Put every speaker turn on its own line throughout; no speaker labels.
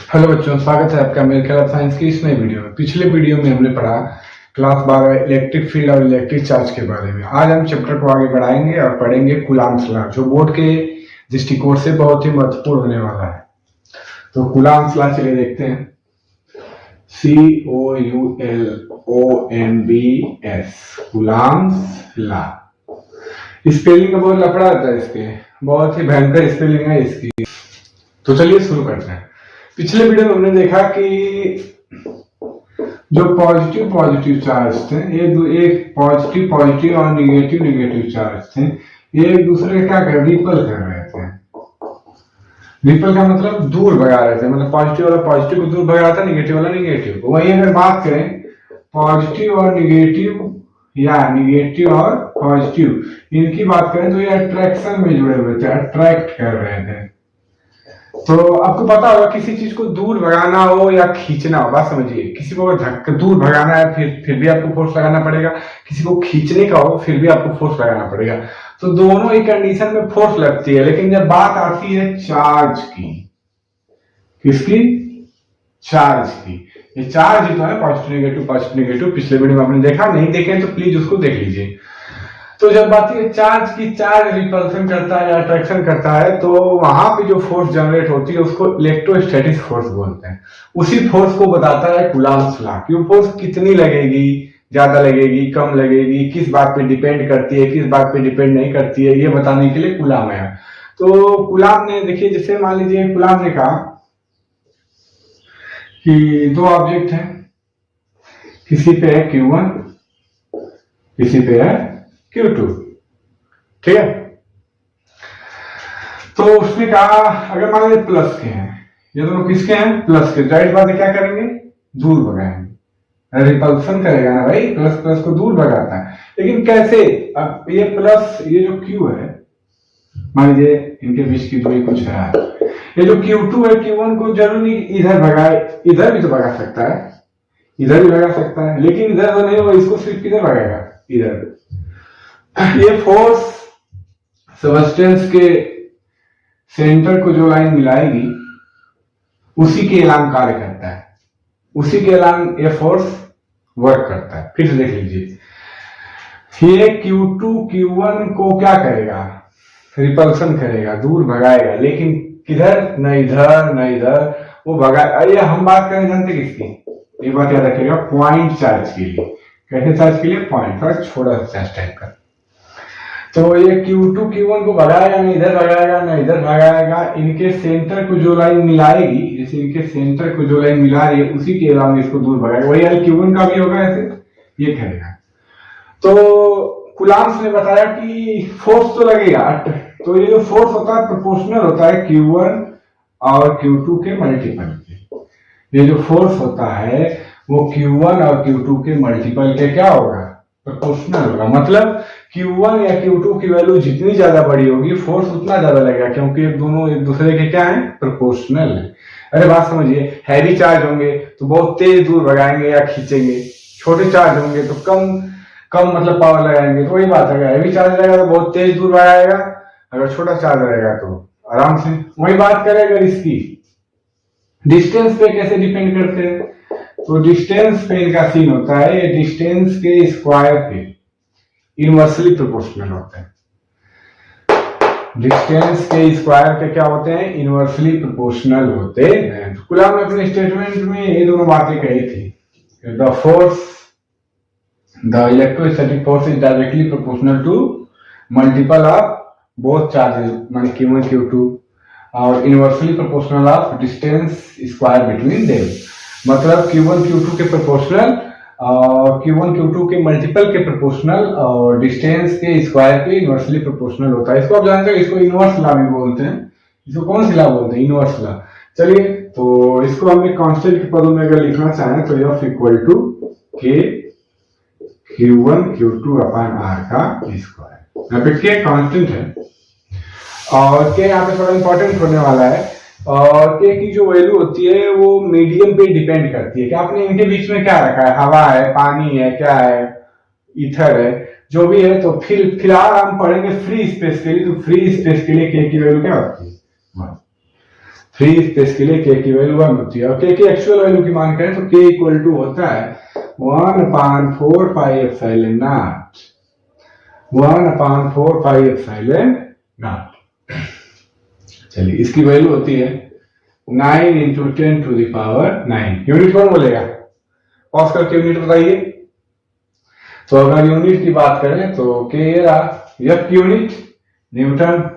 Hello बच्चों, स्वागत है आपका मेरे ख्याल साइंस की इस नई वीडियो में। पिछले वीडियो में हमने पढ़ा क्लास 12 इलेक्ट्रिक फील्ड और इलेक्ट्रिक चार्ज के बारे में। आज हम चैप्टर को आगे बढ़ाएंगे और पढ़ेंगे कूलाम्ब्स लॉ, जो बोर्ड के दृष्टिकोण से बहुत ही महत्वपूर्ण होने वाला है। तो कूलाम्ब्स लॉ चलिए देखते हैं। COULOMBS, कूलाम्ब्स law. स्पेलिंग का बहुत लफड़ा आता है इसके, बहुत ही भयंकर स्पेलिंग है इसकी। तो चलिए शुरू करते हैं। पिछले वीडियो में हमने देखा कि जो पॉजिटिव चार्ज थे, एक पॉजिटिव और निगेटिव चार्ज थे, ये एक दूसरे का क्या रिपल कर रहे थे। रिपल का मतलब दूर भगा रहे थे, मतलब पॉजिटिव वाला पॉजिटिव को दूर भगा था, निगेटिव वाला निगेटिव को। वहीं अगर बात करें पॉजिटिव और निगेटिव या निगेटिव और पॉजिटिव, इनकी बात करें तो ये अट्रैक्शन में जुड़े हुए थे, अट्रैक्ट कर रहे थे। तो आपको पता होगा किसी चीज को दूर भगाना हो या खींचना हो, बात समझिए। किसी को धक्का दूर भगाना है फिर भी आपको फोर्स लगाना पड़ेगा, किसी को खींचने का हो फिर भी आपको फोर्स लगाना पड़ेगा। तो दोनों ही कंडीशन में फोर्स लगती है। लेकिन जब बात आती है चार्ज की, किसकी? चार्ज की। ये चार्ज ही तो है, पॉजिटिव नेगेटिव। पिछले वीडियो में आपने देखा, नहीं देखे तो प्लीज उसको देख लीजिए। तो जब बात है चार्ज की, चार्ज रिपल्सन करता है या अट्रैक्शन करता है, तो वहां पे जो फोर्स जनरेट होती है उसको इलेक्ट्रोस्टैटिक फोर्स बोलते हैं। उसी फोर्स को बताता है कूलाम्ब्स लॉ कि वो फोर्स कितनी लगेगी, ज्यादा लगेगी, कम लगेगी, किस बात पे डिपेंड करती है, किस बात पे डिपेंड नहीं करती है, ये बताने के लिए कूलाम्ब है। तो कूलाम्ब ने, देखिए, जैसे मान लीजिए कूलाम्ब ने कहा कि दो ऑब्जेक्ट है, किसी पे है Q1, किसी पे है Q2, ठीक है। तो उसने कहा अगर मान लीजिए प्लस के हैं, ये दोनों किसके हैं? प्लस के। जाहिर बात है क्या करेंगे? दूर भगाएंगे, रिपल्सन करेगा ना भाई, प्लस प्लस को दूर भगाता है। लेकिन कैसे? अब ये प्लस, ये जो Q है, मान लीजिए इनके बीच की दूरी कुछ है, ये जो Q2 है Q1 को जरूरी इधर भगाए, इधर भी तो भगा सकता है, इधर भी भगा सकता है, लेकिन इधर तो नहीं होगा, इसको सिर्फ किधर भगाएगा? इधर। ये फोर्स सबस्टेंस के सेंटर को जो लाइन मिलाएगी उसी के अलांग कार्य करता है, उसी के अलांग ये फोर्स वर्क करता है। फिर से देख लीजिए, ये Q2 Q1 को क्या करेगा? रिपल्सन करेगा, दूर भगाएगा, लेकिन किधर? न इधर न इधर, वो भगा। ये हम बात करें जानते किसकी? एक बात याद रखिएगा, पॉइंट चार्ज के लिए। कैसे चार्ज के लिए? पॉइंट, थोड़ा छोटा चार्ज टाइप का। तो ये Q2 Q1 को भगाएगा, न इधर भगाएगा न इधर भगाएगा। इनके सेंटर को जो लाइन मिलाएगी, जैसे इनके सेंटर को जो लाइन मिला रही है उसी के अलावा इसको दूर भगाएगा। वही यार Q1 का भी होगा, ऐसे ये करेगा। तो कूलाम्ब्स ने बताया कि फोर्स तो लगेगा, तो ये जो फोर्स होता है प्रोपोर्शनल होता है Q1 और Q2 के मल्टीपल के। ये जो फोर्स होता है वो Q1 और Q2 के मल्टीपल के क्या होगा? प्रोपोर्शनल होगा। मतलब Q1 या Q2 की वैल्यू जितनी ज्यादा बड़ी होगी, फोर्स उतना ज्यादा लगेगा, क्योंकि दोनों एक दूसरे के क्या है? प्रोपोर्शनल है। अरे बात समझिए, हैवी चार्ज होंगे तो बहुत तेज दूर भगाएंगे या खींचेंगे, छोटे चार्ज होंगे तो कम मतलब पावर लगाएंगे। तो वही बात है, हैवी चार्ज रहेगा तो बहुत तेज दूर भगाएगा, अगर छोटा चार्ज रहेगा तो आराम से। वही बात करें अगर इसकी डिस्टेंस पे कैसे डिपेंड करते हैं, तो डिस्टेंस पे इनका सीन होता है, ये डिस्टेंस के स्क्वायर पे इनवर्सली प्रोपोर्शनल होते हैं। डिस्टेंस के स्क्वायर पे क्या होते हैं? इनवर्सली प्रोपोर्शनल होते हैं। तो कूलाम्ब ने अपने स्टेटमेंट में ये दोनों बातें कही थी। The force, the electrostatic force is directly proportional to multiple of both charges, माने Q1 Q2, और inversely proportional of distance square between them. मतलब Q1 Q2 के प्रोपोर्शनल और Q1 Q2 के मल्टीपल के प्रोपोर्शनल, और डिस्टेंस के स्क्वायर पे इनवर्सली प्रोपोर्शनल होता है। इसको आप जानते हैं, इसको इनवर्स लॉ भी बोलते हैं। इसको कौन सी लॉ बोलते हैं? Inverse law. चलिए, तो इसको हमने कांस्टेंट के पदों में अगर लिखना चाहें तो F equal to K Q1 Q2 upon R का स्क्वायर। यहाँ पे K कांस्टेंट है और K यहाँ पे थोड़ा इंपॉर्टेंट होने वाला है। और K की जो वैल्यू होती है वो मीडियम पे डिपेंड करती है कि आपने इनके बीच में क्या रखा है, हवा है, पानी है, क्या है, ईथर है, जो भी है। तो फिलहाल हम पढ़ेंगे फ्री स्पेस के लिए। तो फ्री स्पेस के लिए K की वैल्यू क्या होती है? फ्री स्पेस के लिए k की वैल्यू 1 होती है और k की एक्चुअल वैल्यू की मान करें तो k इक्वल टू होता है 1/4 pi epsilon naught, 1/4 pi epsilon naught. चलिए इसकी वैल्यू होती है 9 into 10 to the power 9। Unit कौन बोलेगा? पॉज करके यूनिट बताइए। तो अगर यूनिट की बात करें तो के एफ यूनिट न्यूटन,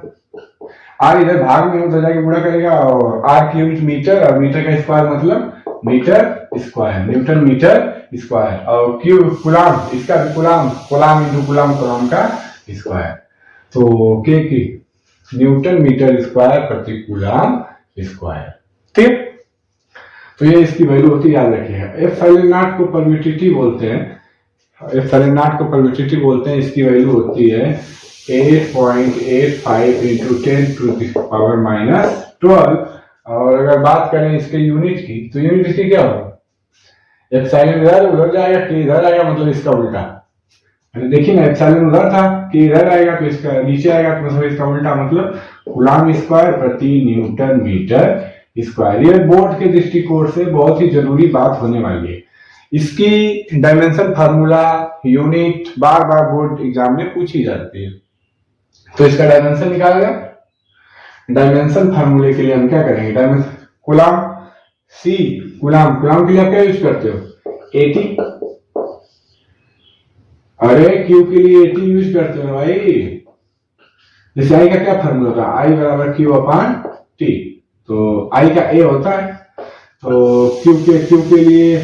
आर इधर भाग में उधर जाके गुणा करेगा और आर की यूनिट मीटर और मीटर का स्क्वायर मतलब metre square, newton metre square और क्यू कूलम, इसका भी coulomb, coulomb into coulomb, coulomb का स्क्वायर। तो के की न्यूटन मीटर स्क्वायर प्रति कूलम स्क्वायर। ठीक, तो ये इसकी वैल्यू होती है, याद रखिएगा। एप्सिलॉन नॉट को परमिटिविटी बोलते हैं, एप्सिलॉन नॉट को परमिटिविटी बोलते हैं। इसकी वैल्यू होती है 8.85 इंटू 10 टू द पावर -12। और अगर बात करें इसके यूनिट की तो यूनिट इसकी क्या होगी? एप्सिलॉन इधर उधर जाएगा, के इधर आएगा, मतलब इसका उल्टा। देखिए ना, एप्सिलॉन उधर था, के इधर आएगा तो इसका नीचे आएगा, तो मतलब इसका उल्टा, मतलब कूलम स्क्वायर प्रति न्यूटन मीटर स्क्वायर। ये बोर्ड के दृष्टिकोण से बहुत ही जरूरी बात होने वाली है। इसकी डायमेंशन फार्मूला, यूनिट बार बार बोर्ड एग्जाम में पूछी जाती है। तो इसका डायमेंशन निकालेगा। डायमेंशन फार्मूले के लिए हम क्या करेंगे? डायमेंशन कूलम सी, कूलम, कूलम के लिए आप क्या यूज करते हो? 80। अरे क्यू के लिए 80 यूज करते हो भाई। जैसे आई का क्या फार्मूला था? आई बराबर क्यू अपॉन टी। तो आई का ए होता है, तो क्यू के लिए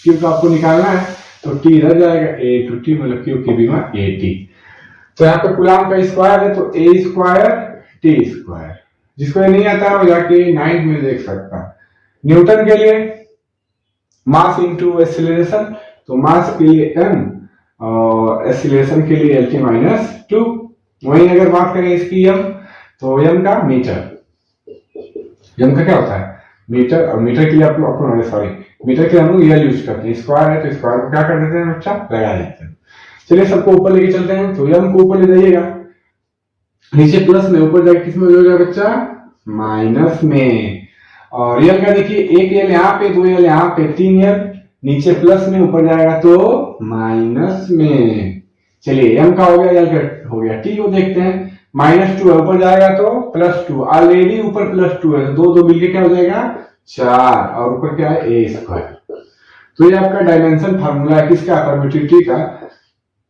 क्यू का आपको निकालना है तो टी इधर जाएगा, ए टू टी मतलब क्यू की भी 80। तो यहाँ पे कूलम का स्क्वायर है तो ए स्क्वायर टी स्क्वायर। जिसको ये नहीं आता है वो जाके 9th में देख सकता है। न्यूटन के लिए मास इंटू एक्सीलरेशन, तो मास के लिए m और एक्सीलरेशन के लिए L_2। वहीं अगर बात करें इसकी m, तो m का मीटर, m का क्या होता है? मीटर। और मीटर के लिए आप लोग सॉरी मीटर के लिए हम लोग यल यूज करते हैं। स्क्वायर है तो स्क्वायर को क्या कर देते हैं बच्चा? लगा देते हैं। चलिए सबको ऊपर लेके चलते हैं। तो m को ऊपर ले जाइएगा, नीचे प्लस में, ऊपर जाके किस में हो जाएगा बच्चा? माइनस में। और यल का देखिए, एक यल यहाँ पे, दो यल यहाँ पे, 3 यल, नीचे प्लस में, ऊपर जाएगा तो माइनस में। चलिए m का हो गया, यल का हो गया। t को देखते हैं, -2 है, ऊपर जाएगा तो +2, ऑलरेडी ऊपर +2 है, दो दो मिलके क्या हो जाएगा? 4, और ऊपर क्या है? a square. तो ये आपका डायमेंशन फार्मूला है किसका? परमिटिविटी का।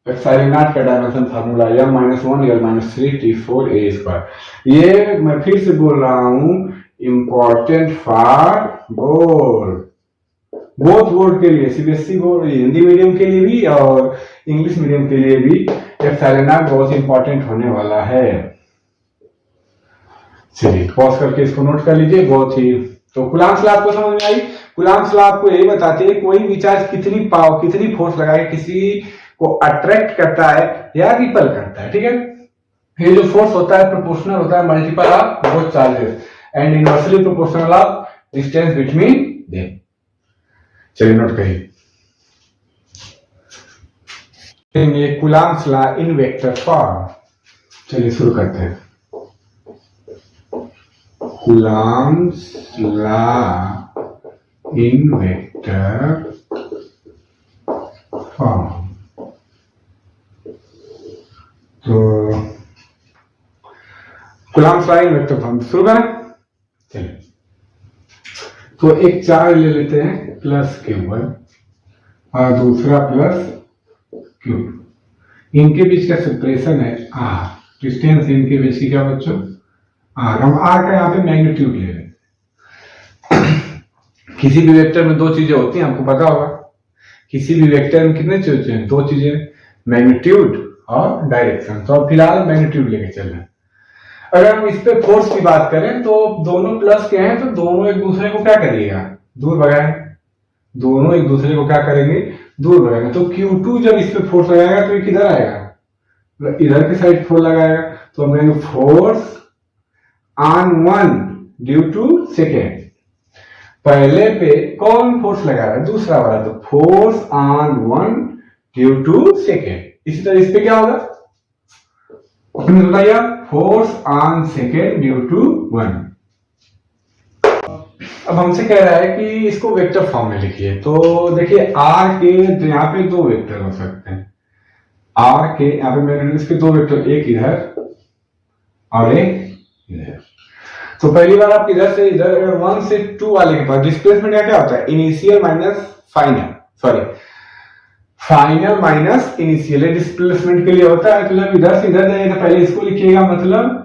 एप्सिलॉन नॉट का dimension formula m-1 l-3 t4 a square. ये मैं फिर से बोल रहा हूं, important for board, both board के लिए, सीबीएसई बोर्ड, हिंदी मीडियम के लिए भी और इंग्लिश मीडियम के लिए भी एप्सिलॉन नॉट बहुत इंपॉर्टेंट होने वाला है। चलिए पॉज करके इसको नोट कर लीजिए। बहुत ही, तो कूलम्स लॉ आपको समझ में आई? कूलम्स लॉ आपको यही बताते हैं कोई भी चार्ज कितनी फोर्स लगा के किसी को अट्रैक्ट करता है या रिपल करता है। ठीक है, ये जो फोर्स होता है प्रोपोर्शनल होता है multiple of both charges and inversely proportional of distance between them. चलिए नोट करिए, ये Coulomb's law in vector form. चलिए शुरू करते हैं। Coulomb's law in vector form. तो Coulomb's law in vector form शुरू करें। चलिए, तो एक चार्ज ले लेते हैं +Q1 और दूसरा +Q। इनके बीच का सेपरेशन है R, डिस्टेंस इनके बीच की क्या बच्चों? R। हम R का यहाँ पे मैग्नीट्यूड ले रहे हैं। किसी भी वेक्टर में दो चीजें होती हैं, आपको पता होगा। किसी भी वेक्टर में कितने चीजें हैं? दो चीजें, मैग्नीट्यूड और डायरेक्शन। तो अब फिलहाल मैग्नीट्यूड लेके चल रहे हैं। अगर हम इस पे फोर्स की बात करें तो दोनों प्लस के हैं, तो दोनों एक दूसरे को क्या करिएगा? दूर भगाएं। दोनों एक दूसरे को क्या करेंगे? दूर भगाएंगे। तो Q2 जब इस पे फोर्स लगाएगा तो ये किधर आएगा? इधर की साइड फोर्स लगाएगा। तो हम कहेंगे force on one due to second. पहले पे कौन फोर्स लगा रहा है? दूसरा वाला। तो force on one due to second. इसी तरह इस पे क्या होगा? बताइए, force on second due to one. अब हमसे कह रहा है कि इसको वेक्टर फॉर्म में लिखिए। तो देखिए आर के यहाँ पे दो वेक्टर हो सकते हैं, आर के यहाँ पे मैंने इसके दो वेक्टर, एक इधर और एक इधर। तो पहली बार आप इधर से इधर 1 से 2 वाले के पास डिस्प्लेसमेंट क्या होता है, initial minus final, sorry final minus initial displacement के लिए होता है। तो जब इधर से इधर जाएगा तो पहले इसको लिखिएगा, मतलब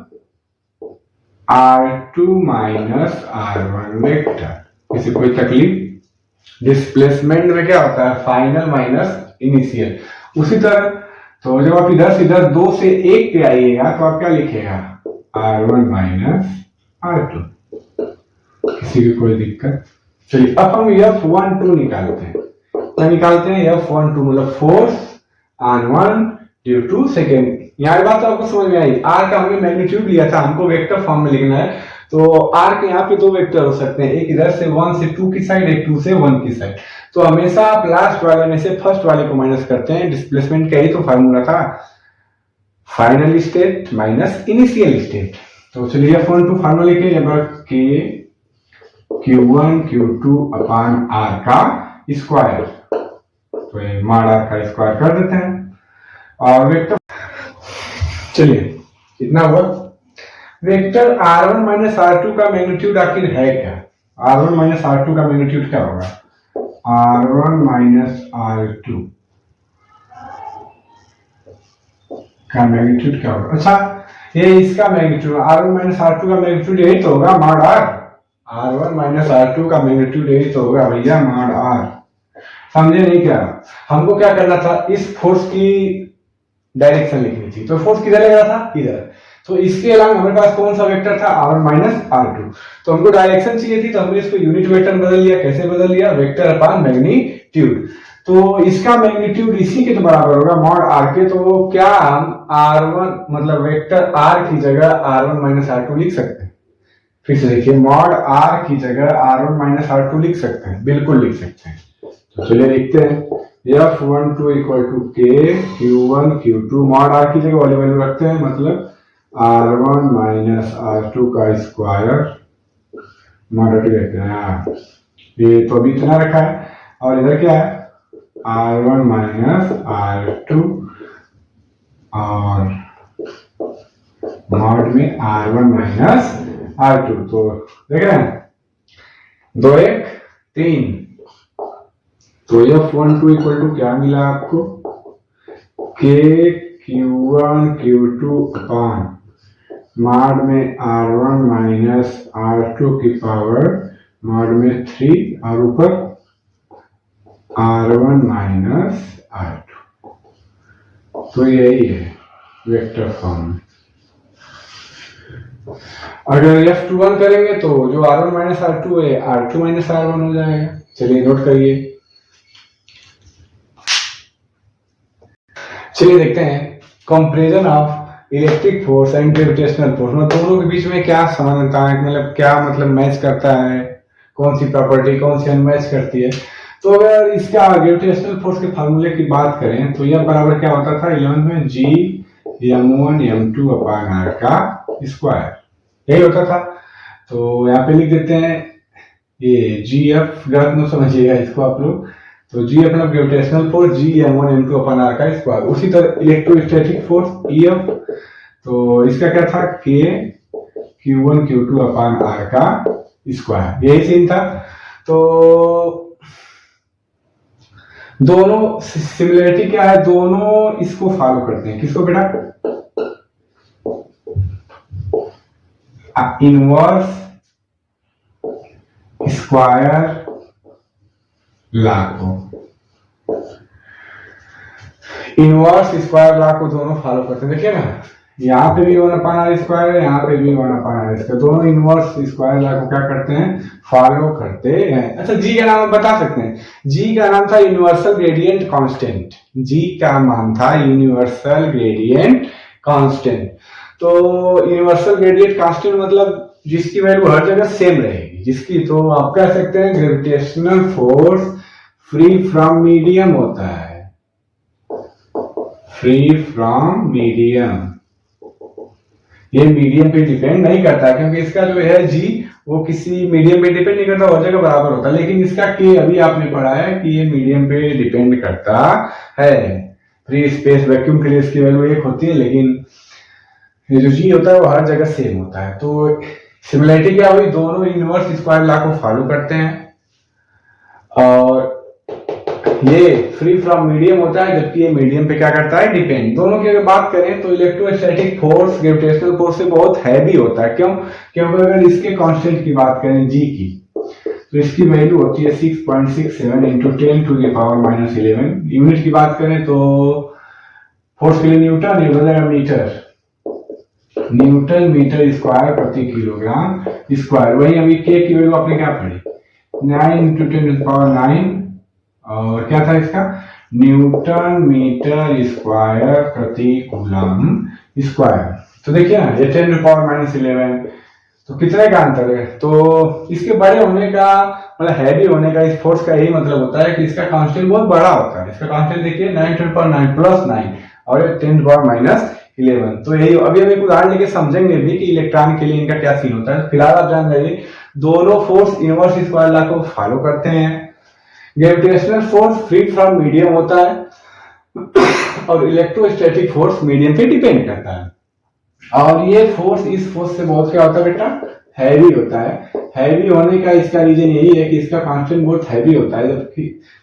R2 माइनस R1 वेक्टर, किसी कोई तकलीफ। डिस्प्लेसमेंट में क्या होता है, फाइनल माइनस इनिशियल। उसी तरह तो जब आप इधर से इधर 2 से 1 पे आइएगा तो आप क्या लिखेगा, R1 माइनस R2, किसी की कोई दिक्कत। चलिए अब हम F12 निकालते हैं। क्या निकालते हैं, F12 मतलब force on 1 due to second. यहाँ बात तो आपको समझ में आई, आर का हमने मैग्नीट्यूड लिया था, हमको वेक्टर फॉर्म में लिखना है। तो आर के यहाँ पे दो वेक्टर हो सकते हैं, एक इधर से 1 से 2 की साइड, एक 2 से 1 की साइड। तो हमेशा आप लास्ट वाले में से फर्स्ट वाले को माइनस करते हैं। डिस्प्लेसमेंट का ही तो फार्मूला था, final state minus initial state. तो चलिए F12 फार्मूला लिखिए, के Q1 Q2 अपान आर का स्क्वायर। तो ये माड आर का स्क्वायर कर देते हैं और वेक्टर, चलिए इतना हुआ। वेक्टर R1 माइनस R2 का मैग्नीट्यूड आखिर है क्या, R1 माइनस R2 का मैग्नीट्यूड क्या होगा, R1 माइनस R2 का मैग्नीट्यूड क्या होगा। अच्छा ये इसका मैग्नीट्यूड R1 माइनस R2 का मैग्नीट्यूड यही तो होगा, mod R। R1 minus R2 का मैग्नीट्यूड यही तो होगा भैया, मॉड R। समझे नहीं क्या, हमको क्या करना था, इस फोर्स की डायरेक्शन लिखनी थी। तो फोर्स किधर लग रहा था, इधर। तो इसके अलावा हमारे पास कौन सा वेक्टर था, R1 माइनस R2। तो हमको डायरेक्शन चाहिए थी, तो हमने इसको यूनिट वेक्टर बदल लिया। कैसे बदल लिया, वेक्टर अपॉन मैग्नीट्यूड। तो इसका मैग्नीट्यूड इसी के तो बराबर होगा मॉड R के। तो क्या हम R1 मतलब वेक्टर R की जगह R1 माइनस R2 लिख सकते हैं। फिर से देखिए, मॉड R की जगह R1 माइनस R2 लिख सकते हैं, बिल्कुल लिख सकते हैं। तो चलिए लिखते हैं, F12 इक्वल टू के Q1 Q2, मॉड R की जगह वाले वैल्यू रखते हैं, मतलब R1 माइनस R2 का स्क्वायर मॉड R कहते हैं। ये तो अभी इतना रखा है, और इधर क्या है, R1 माइनस R2 और मॉड में R1 माइनस R2। तो देख रहे हैं, 2 1 3। तो F12 इक्वल टू क्या मिला आपको, के Q1 Q2 अपॉन मॉड में R1 माइनस R2 की पावर मॉड में 3 और ऊपर R1 माइनस R2। तो यही है वेक्टर फॉर्म। अगर F21 करेंगे तो जो R1 माइनस R2 है, R2 माइनस R1 हो जाएगा। चलिए नोट करिए। चलिए देखते हैं, comparison of electric force and gravitational force, मतलब दोनों के बीच में क्या समानता है, मतलब क्या मतलब मैच करता है, कौन सी प्रॉपर्टी कौन सी अनमैच करती है। तो अगर इसका ग्रेविटेशनल फोर्स के फार्मूले की बात करें तो यह बराबर क्या होता था 11 में, G m1 m2 अपान r का स्क्वायर, यही होता था। तो यहाँ पे लिख देते हैं, ये GF गलत न समझिएगा इसको आप लोग। तो G मतलब gravitational force, G m1 m2 अपान r का स्क्वायर। उसी तरह इलेक्ट्रोस्टैटिक फोर्स EF, तो इसका क्या था, K Q1 Q2 अपान r का स्क्वायर, यही सीन था। तो दोनों सिमिलरिटी क्या है, दोनों इसको फॉलो करते हैं। किसको बेटा, इनवर्स स्क्वायर लॉ को, इनवर्स स्क्वायर लॉ को दोनों फॉलो करते हैं। देखिए ना, यहाँ पे भी 1 अपान आर स्क्वायर है, यहाँ पे भी 1 अपान आर स्क्वायर, दोनों इनवर्स स्क्वायर लॉ को क्या करते हैं, फॉलो करते हैं। अच्छा, जी का नाम बता सकते हैं, जी का नाम था यूनिवर्सल ग्रेडियंट कांस्टेंट। जी का मान था यूनिवर्सल ग्रेडियंट कांस्टेंट। तो यूनिवर्सल ग्रेडियंट कांस्टेंट मतलब जिसकी वैल्यू हर जगह सेम रहेगी, जिसकी, तो आप कह सकते हैं gravitational force free from medium होता है, फ्री फ्रॉम मीडियम। ये मीडियम पे डिपेंड नहीं करता, क्योंकि इसका जो है जी वो किसी मीडियम पे डिपेंड नहीं करता, हर जगह बराबर होता है। लेकिन इसका के अभी आपने पढ़ा है कि ये मीडियम पे डिपेंड करता है। फ्री स्पेस वैक्यूम के लिए इसकी वैल्यू 1 होती है, लेकिन ये जो जी होता है वो हर जगह सेम होता है। तो सिमिलरिटी क्या हुई, दोनों इनवर्स स्क्वायर लॉ को फॉलो करते हैं और ये फ्री फ्रॉम मीडियम होता है, जबकि ये मीडियम पे क्या करता है, डिपेंड। दोनों की अगर बात करें तो इलेक्ट्रोस्टैटिक फोर्स ग्रेविटेशनल फोर्स से बहुत हैवी होता है। क्यों? क्योंकि अगर इसके कांस्टेंट की बात करें जी की, तो इसकी वैल्यू होती है 6.67 into 10 to the power -11। Unit की बात करें तो फोर्स के लिए न्यूटन, ये बदलेगा मीटर, न्यूटन मीटर स्क्वायर प्रति किलोग्राम स्क्वायर। वही अभी के की वैल्यू आपने क्या पढ़ी, 9 इंटू 10 टू द पावर 9, और क्या था इसका, न्यूटन मीटर स्क्वायर प्रति कूलम स्क्वायर। तो देखिए ना, ये 10 टू पावर -11, तो कितने का अंतर है। तो इसके बड़े होने का मतलब हैवी होने का इस फोर्स का यही मतलब होता है कि इसका कांस्टेंट बहुत बड़ा होता है। इसका कांस्टेंट देखिए 9 टू पावर 9 प्लस 9 और 10 टू पावर -11। तो यही अभी हम एक उदाहरण लेके समझेंगे भी कि इलेक्ट्रॉन के लिए इनका क्या सीन होता है। फिलहाल आप जान रहिए दोनों फोर्स इनवर्स स्क्वायर लॉ को फॉलो करते हैं। Gravitational force free from medium होता है और इलेक्ट्रोस्टैटिक फोर्स मीडियम पे डिपेंड करता है। और ये फोर्स इस फोर्स से बहुत क्या होता है बेटा, हैवी होता है। हैवी होने का इसका रीजन यही है कि इसका कांस्टेंट बहुत हैवी होता है,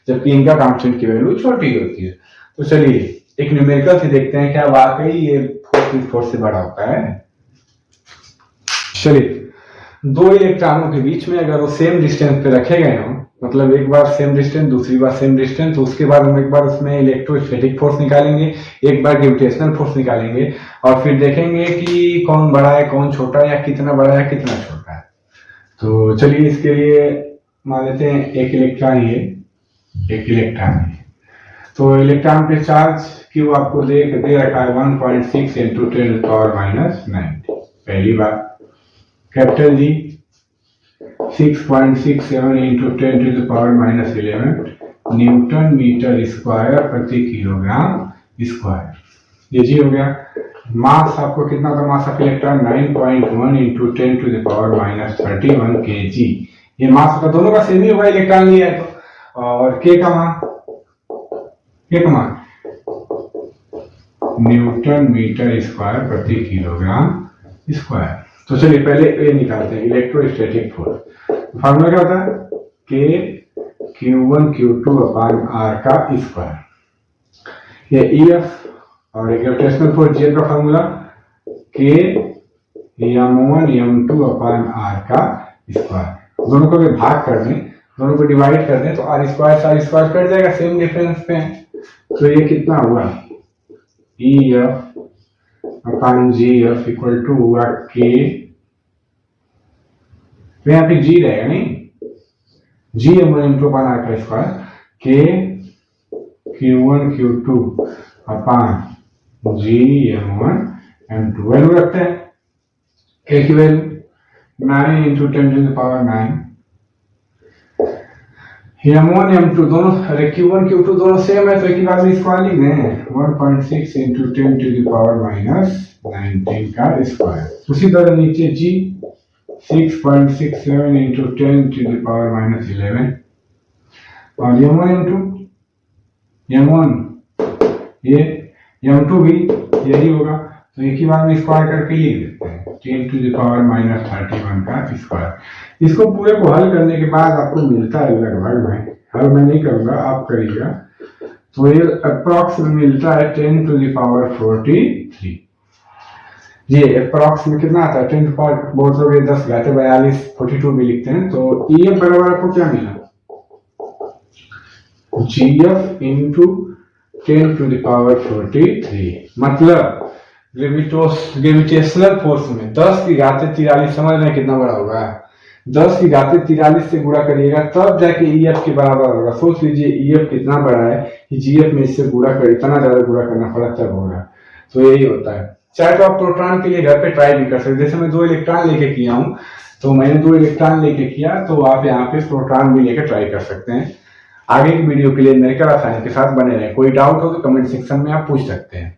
जबकि इनका कांस्टेंट की वैल्यू छोटी होती है। तो चलिए एक न्यूमेरिकल से देखते हैं क्या वाकई ये फोर्स इस फोर्स से बड़ा होता है। चलिए, दो इलेक्ट्रॉनों के बीच में अगर वो सेम डिस्टेंस पे रखे गए हों, मतलब एक बार सेम डिस्टेंस दूसरी बार सेम डिस्टेंस, तो उसके बाद हम एक बार उसमें इलेक्ट्रोस्टैटिक फोर्स निकालेंगे, एक बार ग्रेविटेशनल फोर्स निकालेंगे और फिर देखेंगे कि कौन बड़ा है कौन छोटा है, या कितना बड़ा है कितना छोटा है। तो चलिए इसके लिए मान लेते हैं एक इलेक्ट्रॉन ये, एक इलेक्ट्रॉन ये। तो इलेक्ट्रॉन पे चार्ज क्यू आपको दे रखा है 1.6 इंटू 10 टू पावर -9। पहली बात capital G 6.67 into 10 to the power -11 newton metre square प्रति किलोग्राम स्क्वायर। ये जी हो गया। मास आपको कितना था, mass of electron 9.1 into 10 to the power -31 kg। ये मास का दोनों का सेम ही होगा, इलेक्ट्रॉन लिया है तो। और के का मान, के का मान न्यूटन मीटर स्क्वायर प्रति किलोग्राम स्क्वायर। तो चलिए पहले ये निकालते हैं, इलेक्ट्रोस्टैटिक फोर्स। फार्मूला क्या होता है, के Q1 Q2 अपान R का स्क्वायर। ये EF और ग्रेविटेशनल फोर्स G का फार्मूला के M1 M2 अपान R का स्क्वायर। दोनों को भाग कर दें, दोनों को डिवाइड कर दें तो R स्क्वायर कट जाएगा, सेम डिफरेंस पे है। तो ये कितना हुआ, EF upon GF equal to हुआ के, तो यहाँ पे G रहेगा नहीं, G M1 M2 अपान R का स्क्वायर, के Q1 Q2 अपान G M1 M2। वैल्यू रखते हैं, के की value 9 into 10 to the power 9, M1 M2 दोनों, अरे Q1 Q2 दोनों सेम है तो एक ही बार में स्क्वायर लिख दें, 1.6 इंटू 10 टू द पावर -19 का स्क्वायर। उसी तरह नीचे G 6.67 into 10 to the power -11 और M1 M2 ये M2 भी यही होगा, तो एक ही बार में स्क्वायर करके लिख देते हैं 10 टू द पावर -31 का स्क्वायर। इसको पूरे को हल करने के बाद आपको मिलता है लगभग, हल मैं नहीं करूंगा आप करिएगा, तो ये अप्रॉक्स में मिलता है 10 टू द पावर 43। ये अप्रॉक्स में कितना आता है, 10 टू पावर, बहुत लोग 10 घाते 42 42 भी लिखते हैं। तो EF बराबर आपको क्या मिला, GF into 10 to the power 43। मतलब ग्रेविटेशनल फोर्स में 10 की घाते 43, समझ रहे हैं कितना बड़ा होगा, 10 की घाते 43 से गुणा करिएगा तब जाके EF के बराबर होगा। सोच लीजिए EF कितना बड़ा है कि GF में इससे गुणा कर, इतना ज्यादा गुणा करना पड़ा तब होगा। तो यही होता है। चाहे तो आप प्रोटॉन के लिए घर पे ट्राई भी कर सकते, जैसे मैं 2 इलेक्ट्रॉन लेके किया हूँ, तो मैंने 2 इलेक्ट्रॉन लेके किया, तो आप यहाँ पे प्रोटॉन भी लेके ट्राई कर सकते हैं। आगे की वीडियो के लिए मेरे रसायन के साथ बने रहें। कोई डाउट हो तो कमेंट सेक्शन में आप पूछ सकते हैं।